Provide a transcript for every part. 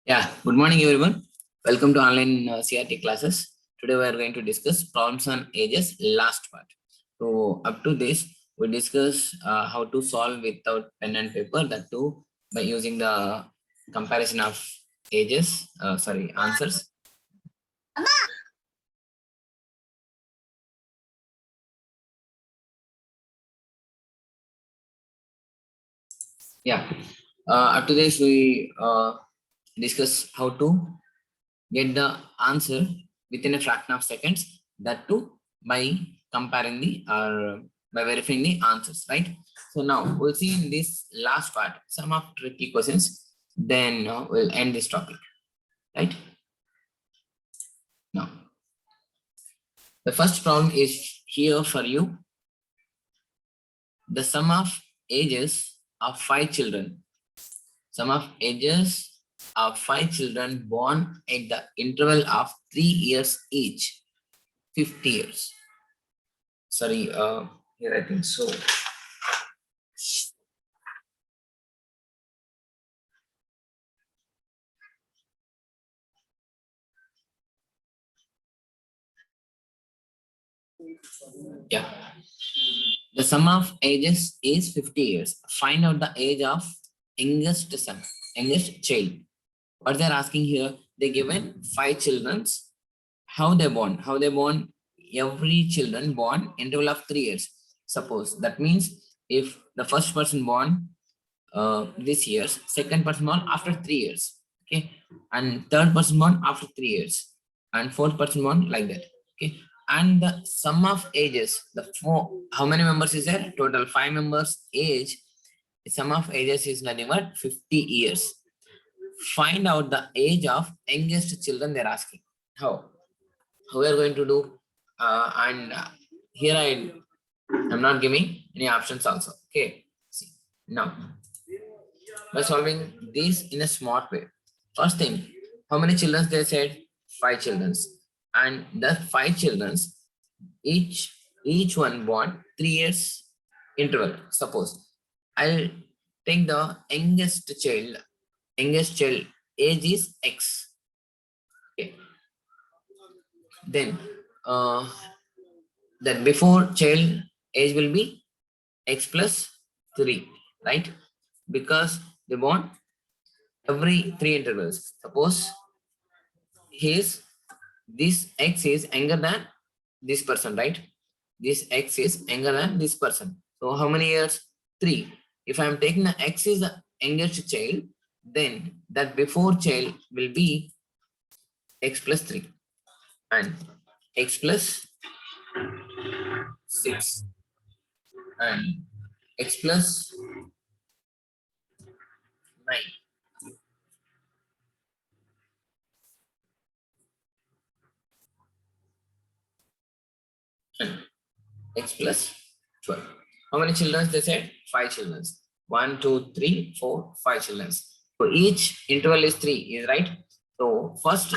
Yeah, good morning everyone. Welcome to online CRT classes. Today we are going to discuss problems on ages last part. So up to this, we discuss how to solve without pen and paper, that too by using the comparison of ages, answers. Yeah, up to this we discuss how to get the answer within a fraction of seconds, that too by comparing the or by verifying the answers, right? So now we'll see in this last part some of tricky questions, then we'll end this topic, right? Now the first problem is here for you. The sum of ages of 5 children, sum of ages of 5 children born at the interval of 3 years each, 50 years. Sorry, here I think so. Yeah. The sum of ages is 50 years. Find out the age of youngest son, youngest child. What they're asking here, they given 5 children. How they born? How they born? Every children born interval of 3 years. Suppose that means if the first person born this years, second person born after 3 years, okay, and third person born after 3 years, and fourth person born like that, okay. And the sum of ages, the four, how many members is there? Total 5 members. Age, the sum of ages is nothing but 50 years. Find out the age of youngest children. They're asking how we are going to do, and here I'm not giving any options also. Okay, see now by solving this in a smart way. First thing, how many children they said? 5 children, and the 5 children, each one born 3 years interval. Suppose I'll take the youngest child. Youngest child age is X. Okay. Then that before child age will be X plus 3, right? Because they born every 3 intervals. Suppose his this X is younger than this person, right? This X is younger than this person. So how many years? 3. If I am taking the X is the youngest child, then that before child will be X plus 3 and X plus 6 and X plus 9. And X plus 12. How many children they said? 5 children. 1, 2, 3, 4, 5 children. So each interval is 3, is right? So first,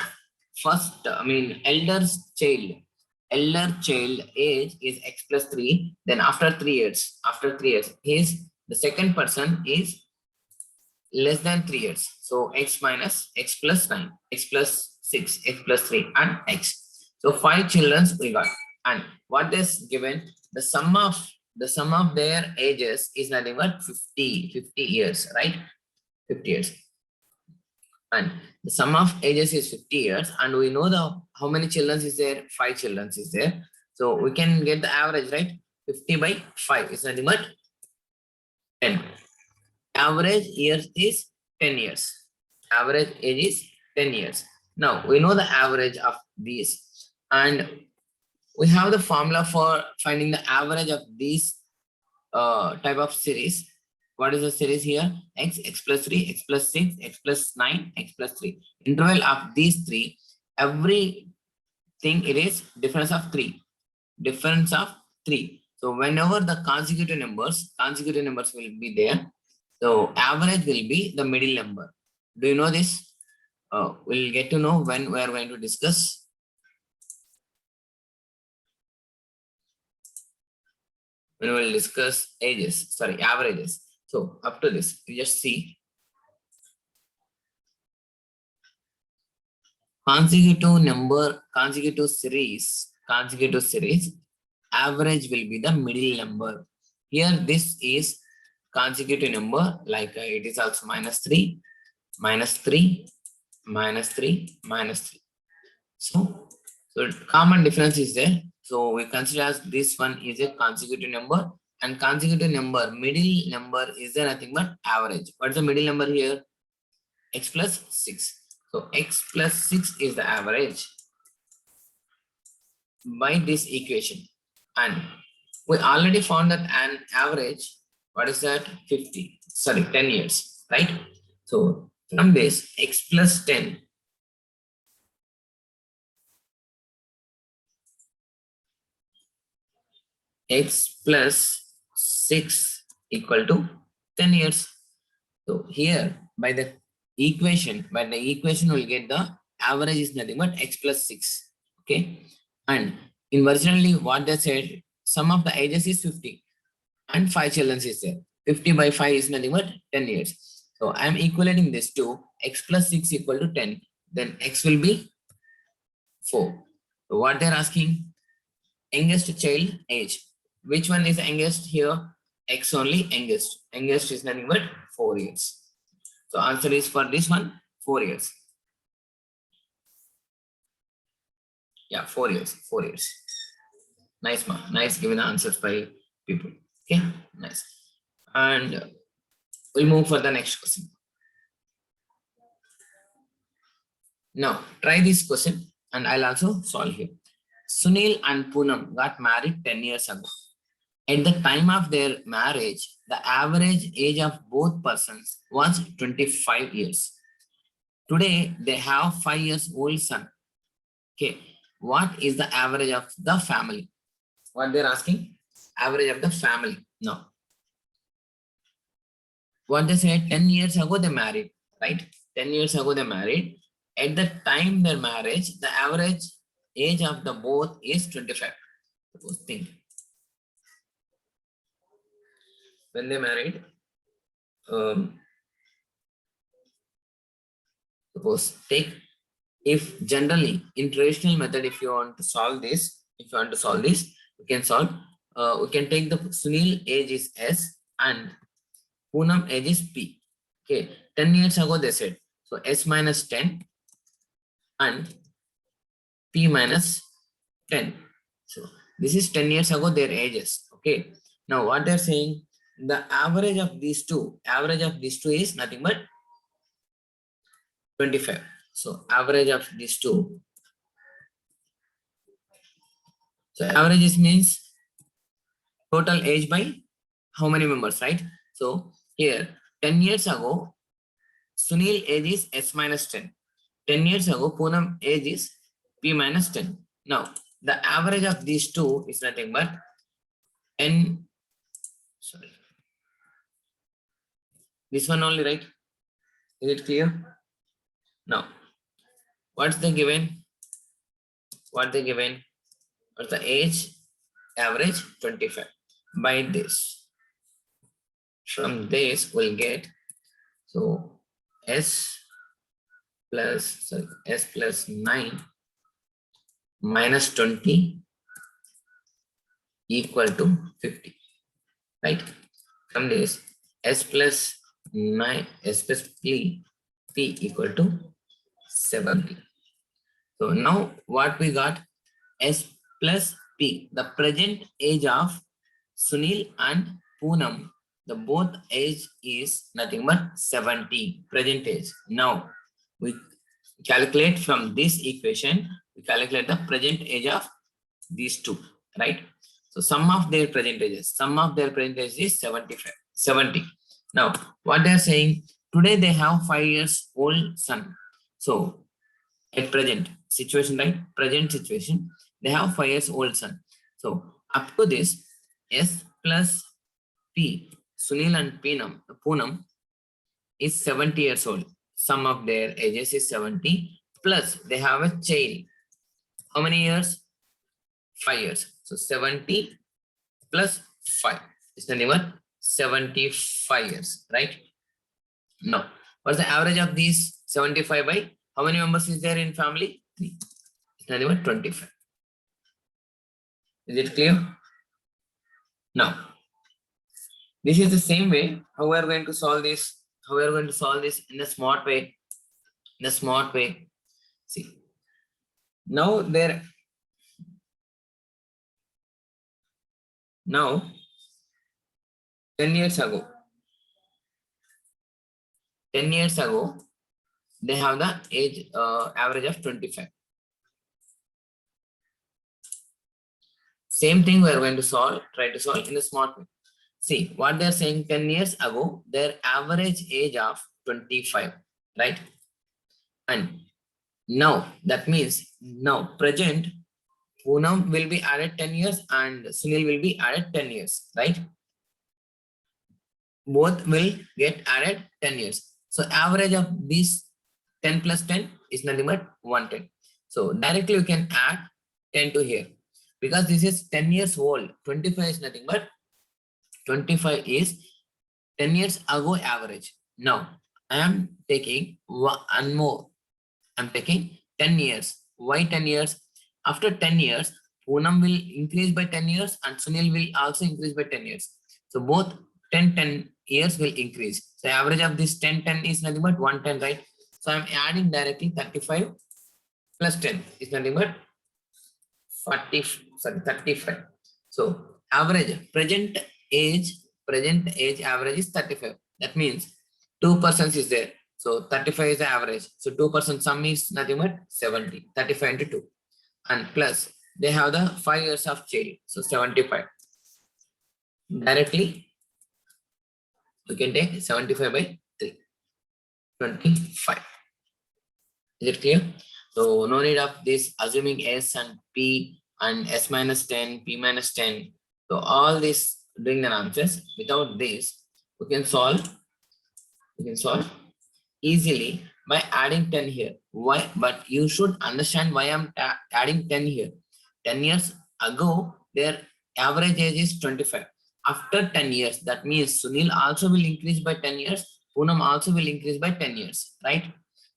elder child age is X plus 3. Then after 3 years, the second person is less than 3 years. So X minus X plus 9, X plus 6, X plus 3, and X. So 5 children we got. And what is given? The sum of their ages is nothing but 50 years, right? 50 years. And the sum of ages is 50 years, and we know the how many children is there? 5 children is there. So we can get the average, right? 50 by 5 is nothing but 10. Average years is 10 years. Average age is 10 years. Now we know the average of these, and we have the formula for finding the average of these type of series. What is the series here? X plus 3, X plus 6, X plus 9, X plus 3. Interval of these three, everything it is difference of 3. Difference of 3. So whenever the consecutive numbers will be there, so average will be the middle number. Do you know this? We'll get to know when we are going to discuss. When we'll discuss averages. So up to this, you just see. consecutive series, average will be the middle number. Here, this is consecutive number, like it is also -3, -3, -3, -3. So common difference is there. So we consider as this one is a consecutive number, and consecutive number, middle number is there nothing but average. What's the middle number here? X plus 6. So x plus 6 is the average by this equation. And we already found that an average, what is that? 10 years, right? So from this, x plus 10, x plus 6 equal to 10 years. So here by the equation we'll get the average is nothing but x plus 6. Okay. And in originally what they said, sum of the ages is 50 and 5 children is there. 50 by 5 is nothing but 10 years. So I am equating this to x plus 6 equal to 10. Then x will be 4. So what they're asking, youngest child age. Which one is youngest here? X only youngest. Youngest is nothing but 4 years. So answer is for this one, 4 years. Yeah, 4 years, 4 years. Nice, ma. Nice given answers by people. Okay, nice. And we'll move for the next question. Now, try this question and I'll also solve here. Sunil and Poonam got married 10 years ago. At the time of their marriage, the average age of both persons was 25 years. Today, they have 5 years old son. Okay, what is the average of the family? What they're asking? Average of the family. No. What they said, 10 years ago they married, right? 10 years ago they married. At the time their marriage, the average age of the both is 25. Suppose think. When they married, suppose take, if generally in traditional method, if you want to solve this, we can solve. We can take the Sunil age is S and Poonam age is P. Okay, 10 years ago they said, so S minus 10 and P minus 10. So this is 10 years ago their ages. Okay, now what they're saying, the average of these two is nothing but 25. So average of these two. So average is means total age by how many members, right? So here 10 years ago, Sunil age is S minus 10. 10 years ago, Poonam age is P minus 10. Now the average of these two is nothing but N. Sorry. This one only, right? Is it clear? Now, what's the given? What's the age? Average 25. By this. From this, we'll get, so S plus 9 minus 20 equal to 50. Right? From this, S plus P equal to 70. So now what we got, S plus P, the present age of Sunil and Poonam, the both age is nothing but 70, present age. Now we calculate from this equation, we calculate the present age of these two, right? So sum of their present ages is 70. Now what they are saying, today they have 5 years old son. So at present situation, right? Present situation, they have 5 years old son. So up to this, S plus P, Sunil and Poonam is 70 years old. Sum of their ages is 70. Plus they have a child. How many years? 5 years. So 70 plus 5 is nothing but 75 years, right? Now, what's the average of these 75 by How many members is there in family? 3. It's nothing but 25. Is it clear? Now, this is the same way how we are going to solve this. How we are going to solve this in a smart way. In a smart way. See. Now 10 years ago, 10 years ago, they have the age average of 25. Same thing we are going to try to solve in the smart way. See, what they are saying 10 years ago, their average age of 25, right? And now, that means now present, Poonam will be added 10 years and Sunil will be added 10 years, right? Both will get added 10 years. So average of these 10 plus 10 is nothing but 110. So directly you can add 10 to here. Because this is 10 years old, 25 is nothing but 25 is 10 years ago average. Now I am taking one more. I'm taking 10 years. Why 10 years? After 10 years, Poonam will increase by 10 years and Sunil will also increase by 10 years. So both 10 years will increase. So average of this 10 is nothing but 110, right? So I'm adding directly 35 plus 10 is nothing but 35. So average present age average is 35. That means 2% is there. So 35 is the average. So 2% sum is nothing but 70. 35 into 2. And plus they have the 5 years of child. So 75. Directly you can take 75 by 3. 25. Is it clear? So no need of this assuming S and P and S minus 10, P minus 10. So all this doing the answers. Without this, we can solve easily by adding 10 here. Why? But you should understand why I'm adding 10 here. 10 years ago, their average age is 25. After 10 years, that means Sunil also will increase by 10 years. Poonam also will increase by 10 years, right?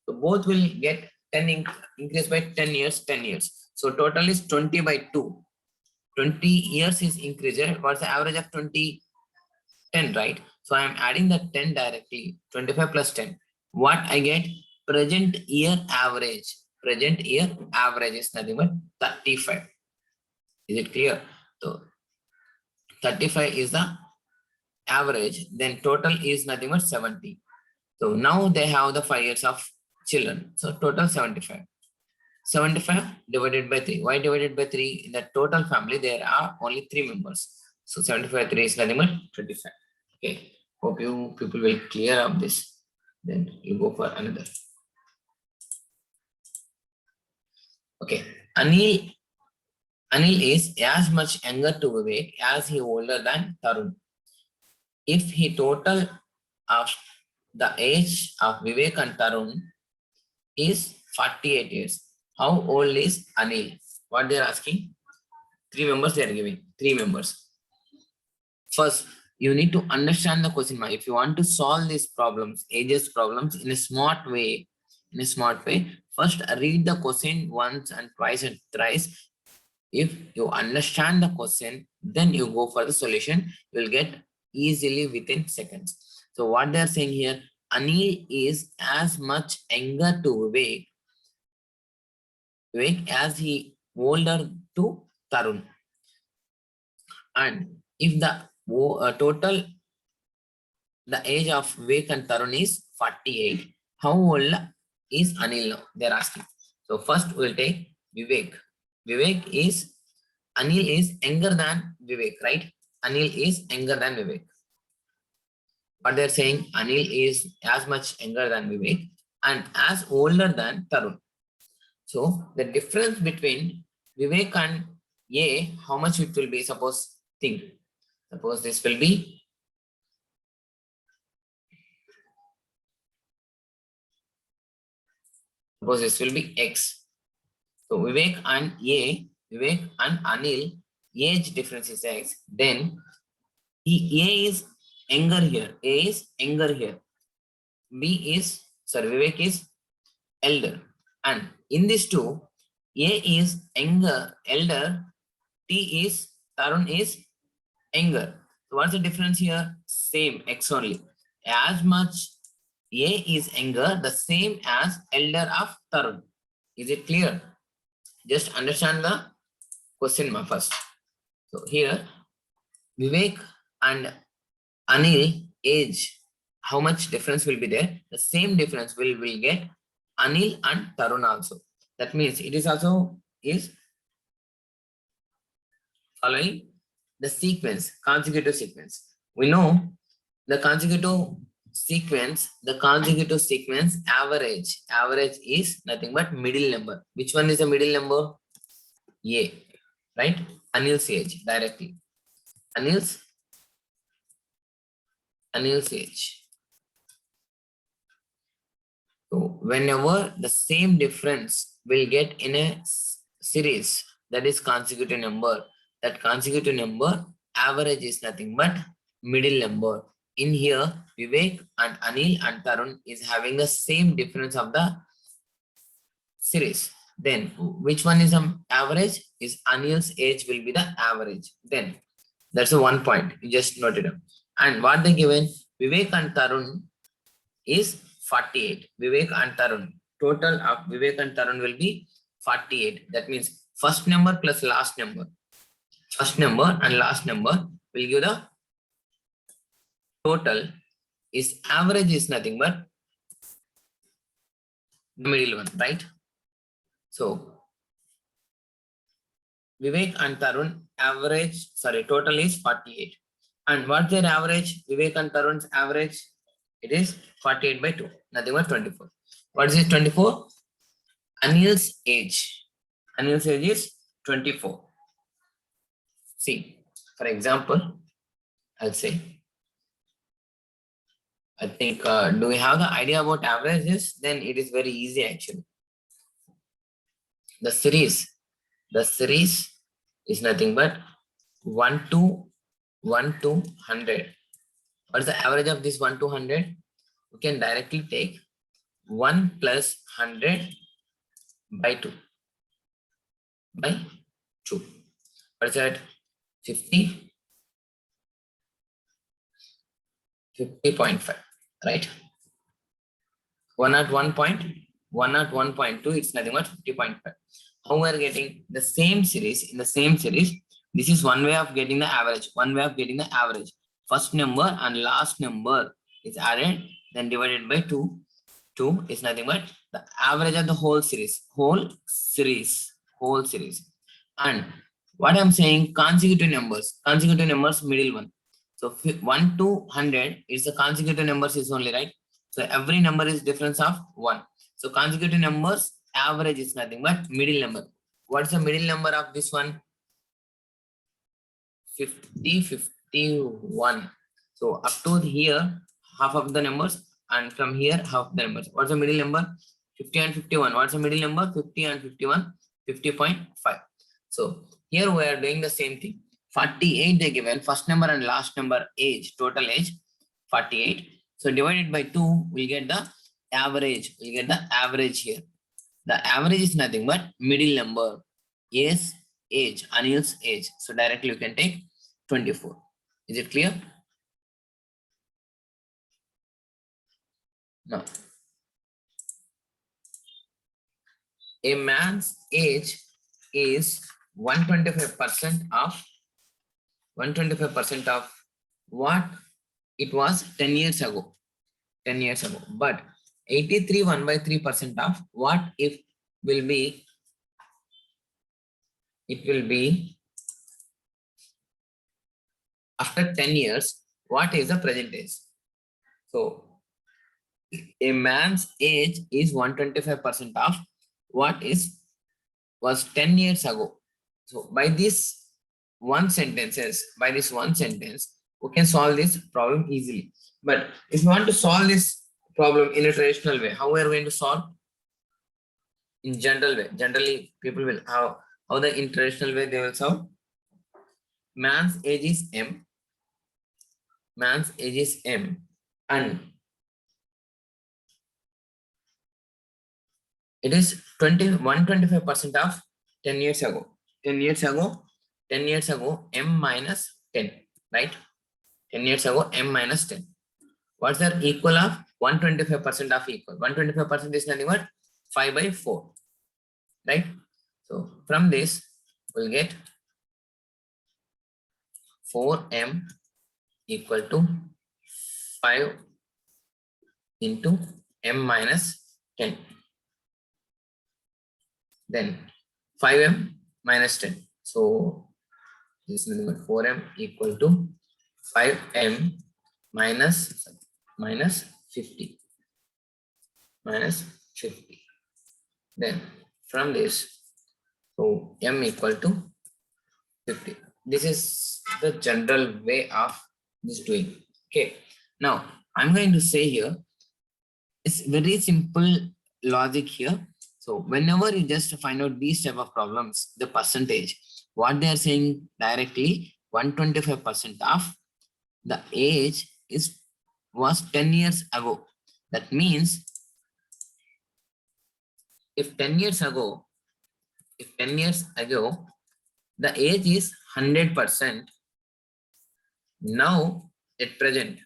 So both will get 10 increase by 10 years, 10 years. So total is 20 by 2. 20 years is increased. What's the average of 20? 10, right? So I'm adding the 10 directly. 25 plus 10. What I get? Present year average. Present year average is nothing but 35. Is it clear? So 35 is the average. Then total is nothing but 70. So now they have the 5 years of children. So total 75. 75 divided by 3. Why divided by 3? In the total family, there are only 3 members. So 75 3 is nothing but 25. Okay. Hope you people will clear up this. Then you go for another. Okay. Anil is as much younger to Vivek as he older than Tarun. If he total of the age of Vivek and Tarun is 48 years. How old is Anil? What they are asking? 3 members they are giving. 3 members. First, you need to understand the question. If you want to solve these problems, ages problems in a smart way, first read the question once and twice and thrice. If you understand the question, then you go for the solution. You will get easily within seconds. So what they are saying here, Anil is as much younger to Vivek as he older to Tarun. And if the total, the age of Vivek and Tarun is 48, how old is Anil now? They are asking. So first we'll take Vivek. Anil is younger than Vivek, right? Anil is younger than Vivek. But they're saying Anil is as much younger than Vivek and as older than Tarun. So the difference between Vivek and A, how much it will be? Suppose this will be X. So Vivek and Anil, age difference is X. Then A is younger here. Vivek is elder. And in these two, A is younger, elder, Tarun is younger. So what's the difference here? Same, X only. As much A is younger, the same as elder of Tarun. Is it clear? Just understand the question first. So here, Vivek and Anil age, how much difference will be there? The same difference will get Anil and Tarun also. That means it is also is following the sequence, consecutive sequence. We know the consecutive sequence average is nothing but middle number. Which one is the middle number? A, right? Anil's age directly. Anil's age. So whenever the same difference will get in a series, that is consecutive number, that consecutive number average is nothing but middle number. In here, Vivek and Anil and Tarun is having the same difference of the series. Then which one is average? Is Anil's age will be the average. Then that's the one point. You just noted it. And what they given? Vivek and Tarun is 48. Vivek and Tarun. Total of Vivek and Tarun will be 48. That means first number plus last number. First number and last number will give the total. Is average is nothing but the middle one, right? So Vivek and Tarun total is 48. And what's their average? Vivek and Tarun's average, it is 48 by 2, nothing but 24. What is it, 24? Anil's age. Anil's age is 24. See, for example, I'll say, I think, do we have the idea about averages? Then it is very easy actually. The series is nothing but 1 to 100. What is the average of this 1 to 100? We can directly take 1 plus 100 by 2. By 2. What is that? 50? 50.5, right? 101.2, it's nothing but 50.5. How we are getting the same series? In the same series, this is one way of getting the average. First number and last number is added, then divided by 2. 2 is nothing but the average of the whole series. And what I'm saying, consecutive numbers, middle one. So 1 to 100 is the consecutive numbers is only, right? So every number is difference of 1. So consecutive numbers average is nothing but middle number. What's the middle number of this one? 50, 51. So up to here, half of the numbers, and from here, half the numbers. What's the middle number? 50 and 51. What's the middle number? 50 and 51, 50.5. So here we are doing the same thing. 48 they given, first number and last number age, total age, 48. So divided by 2, we'll get the average. Here. The average is nothing but middle number. Yes, age, Anil's age. So directly you can take 24. Is it clear? No. A man's age is 125% of what it was 10 years ago. But 83 1/3% of what if will be, it will be after 10 years, what is the present age? So a man's age is 125% of what was 10 years ago. So by this one sentence, we can solve this problem easily. But if you want to solve this problem in a traditional way, how we are going to solve? In general way. Generally, people will how the in traditional way they will solve. Man's age is M. And It is 125% of 10 years ago. 10 years ago, 10 years ago, m minus 10, right? 10 years ago, m minus 10. What's the equal of 125% of equal? 125% is nothing but 5 by 4, right? So from this, we'll get 4m equal to 5 into m minus 10. Then 5m minus 10. So this is nothing but 4m equal to 5m minus 50. Minus 50. Then from this, so m equal to 50. This is the general way of this doing. Okay. Now I'm going to say here, it's very simple logic here. So whenever you just find out these type of problems, the percentage, what they are saying directly, 125% of the age was 10 years ago. That means if 10 years ago, the age is 100%, now at present,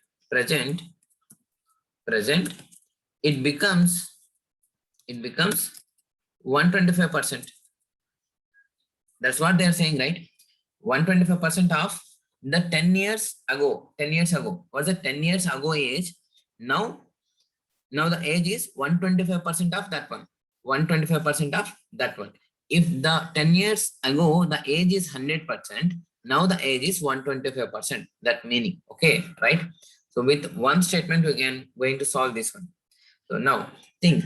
it becomes 125%. That's what they're saying, right? 125% of the 10 years ago. 10 years ago. What's the 10 years ago age? Now the age is 125% of that one. 125% of that one. If the 10 years ago the age is 100%, now the age is 125%. That meaning, okay, right? So with one statement we can going to solve this one. So now think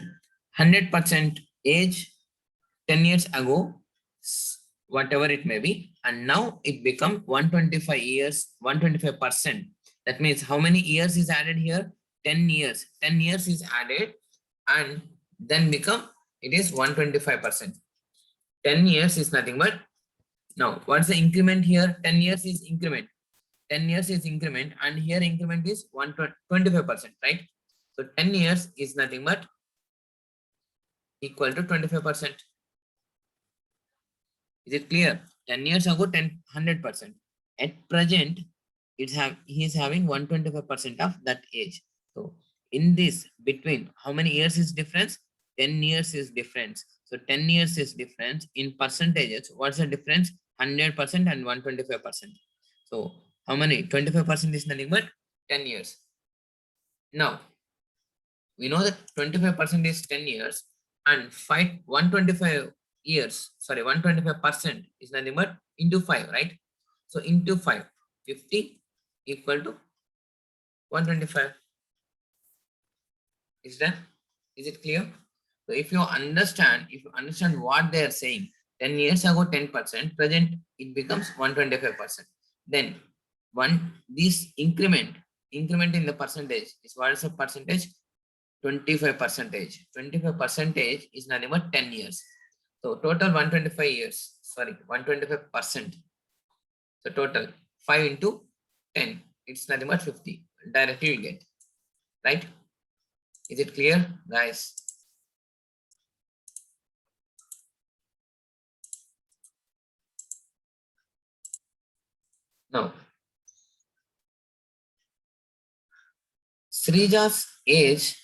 100% age 10 years ago, whatever it may be, and now it become 125 years, 125%. That means how many years is added here? 10 years. 10 years is added and then become it is 125%. 10 years is nothing but, now what's the increment here? 10 years is increment. 10 years is increment and here increment is 125%, right? So 10 years is nothing but equal to 25%. Is it clear? 10 years ago, 100%. At present, he is having 125% of that age. So in this between, how many years is difference? 10 years is difference. So 10 years is difference in percentages. What's the difference? 100% and 125%. So how many? 25% is nothing but 10 years. Now we know that 25% is 10 years and 125 years, sorry, 125% is nothing but into 5, right? So into 5, 50 equal to 125. Is that, is it clear? So if you understand what they are saying, 10 years ago 10%, present it becomes 125%. Then this increment in the percentage is, what is the percentage? 25%. 25% is nothing but 10 years. So total 125 years, sorry, 125%. So total 5 into 10, it's nothing but 50. Directly you get, right? Is it clear, guys? Now, Srija's age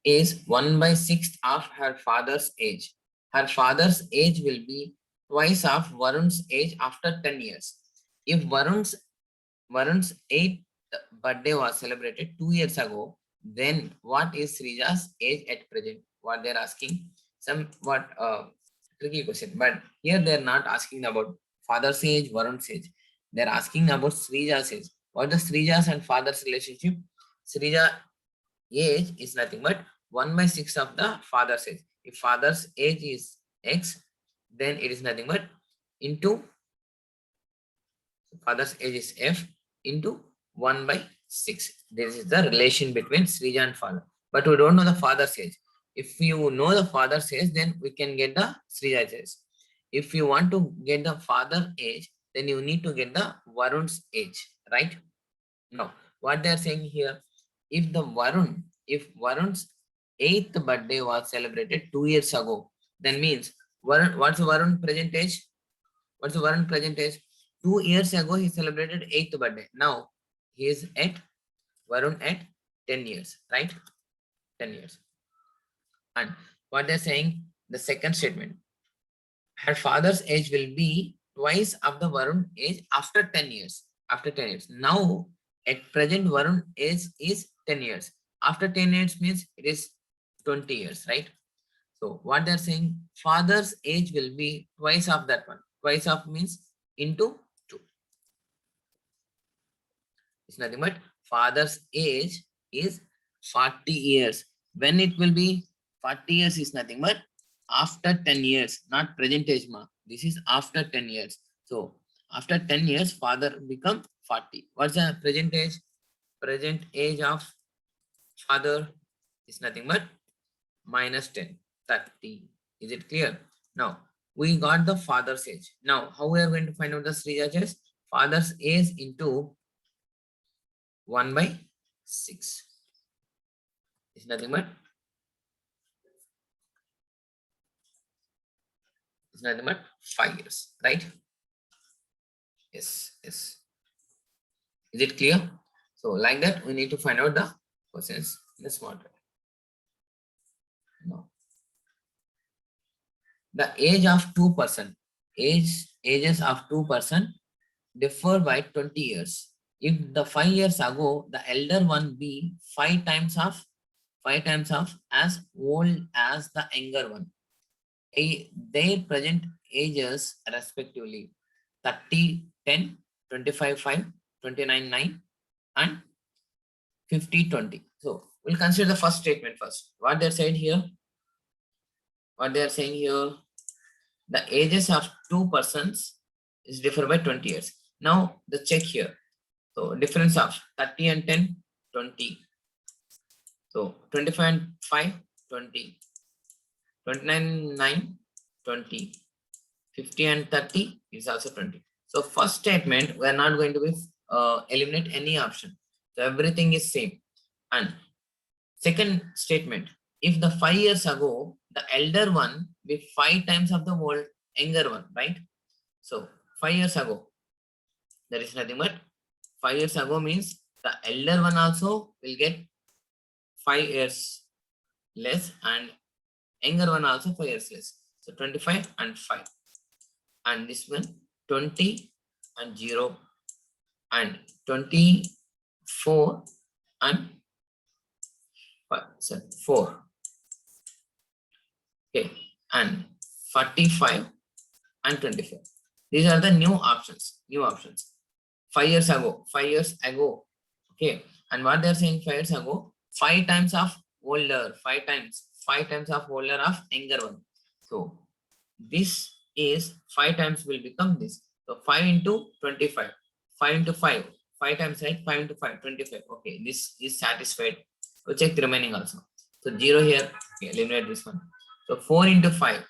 is 1/6 of her father's age. Her father's age will be twice of Varun's age after 10 years. If Varun's 8th birthday was celebrated 2 years ago, then what is Srija's age at present? What they're asking, somewhat tricky question, but here they're not asking about father's age, Varun's age. They're asking about Srija's age. What is Srija's and father's relationship? Srija age is nothing but 1/6 of the father's age. If father's age is X, then it is nothing but into father's age is F into 1/6. This is the relation between Srija and father. But we don't know the father's age. If you know the father's age, then we can get the Srija's age. If you want to get the father age, then you need to get the Varun's age, right? Now, what they are saying here, if Varun's eighth birthday was celebrated 2 years ago. Then means Varun, what's Varun present age? What's Varun present age? 2 years ago he celebrated eighth birthday. Now he is at Varun at 10 years, right? 10 years. And what they're saying, the second statement, her father's age will be twice of the Varun age after 10 years. After 10 years. Now, at present, Varun age is 10 years. After 10 years means it is 20 years, right? So, what they're saying, father's age will be twice of that one. Twice of means into 2. It's nothing but father's age is 40 years. When it will be 40 years is nothing but after 10 years, not present age ma. This is after 10 years. So after 10 years, father become 40. What's the present age? Present age of father is nothing but minus 10, 30. Is it clear? Now we got the father's age. Now how we are going to find out the Srija's father's age into 1/6. It's nothing but 5 years, right? Yes, yes. Is it clear? So like that, we need to find out the questions in the smart way. No. The age of 2%, ages of 2% differ by 20 years. If the 5 years ago, the elder one be 5 times of as old as the younger one, their present ages respectively 30, 10, 25, 5, 29, 9 and 50, 20. So we'll consider the first statement first. What they're saying here, the ages of 2 persons is differ by 20 years. Now the check here. So difference of 30 and 10, 20. So 25 and 5, 20. 29, 9, 20. 50 and 30 is also 20. So first statement, we are not going to be eliminate any option. So everything is same. And second statement, if the 5 years ago, the elder one be 5 times of the old younger one, right? So 5 years ago, there is nothing but 5 years ago means the elder one also will get 5 years less and younger one also 5 years less. So 25 and 5. And this one 20 and 0 and 24 and 4. Okay, and 45 and 25. These are the new options. 5 years ago. Okay, and what they are saying 5 years ago, 5 times of older, 5 times of older of younger one. So this is 5 times will become this. So 5 into 25, 5 into 5, 5 times, right? 5 into 5, 25. Okay, this is satisfied. So check the remaining also. So 0 here, okay, eliminate this one. So 4 into 5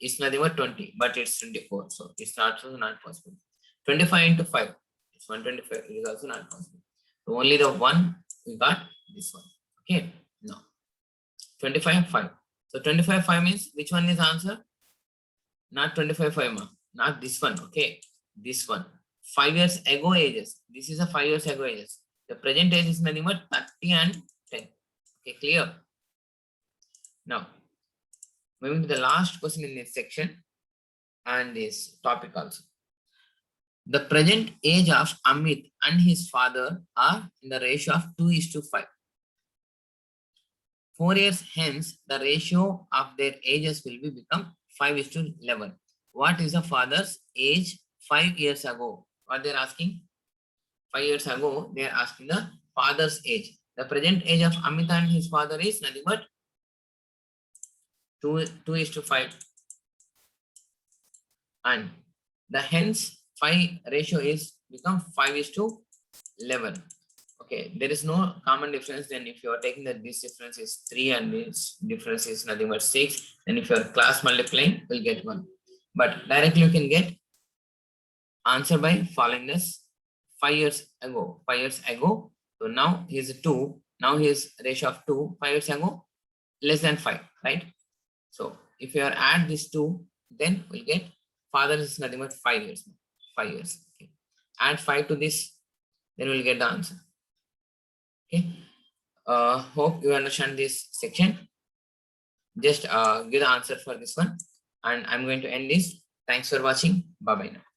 is nothing but 20, but it's 24. So it's also not possible. 25 into 5, it's 125, it is also not possible. So only the one we got this one. Okay, no. 25, 5. So 25, 5 means which one is answer? Not 25, 5, ma. Not this one, okay? This one. 5 years ago ages. This is a 5 years ago ages. The present age is nothing but 30 and 10. Okay, clear? Now, moving to the last question in this section and this topic also. The present age of Amit and his father are in the ratio of 2:5. 4 years hence, the ratio of their ages will be become 5:11. What is the father's age 5 years ago? What they're asking? 5 years ago, they are asking the father's age. The present age of Amit and his father is nothing but 2:5. And the hence 5 ratio is become 5:11. Okay, there is no common difference. Then if you are taking that this difference is 3 and this difference is nothing but 6, then if you are class multiplying, we'll get 1. But directly you can get answer by following this 5 years ago. 5 years ago. So now he is 2. Now he is ratio of 2. 5 years ago, less than 5, right? So if you are add these two, then we'll get father is nothing but 5 years. 5 years. Okay. Add 5 to this, then we'll get the answer. Okay. Hope you understand this section. Just give the answer for this one, and I'm going to end this. Thanks for watching. Bye bye now.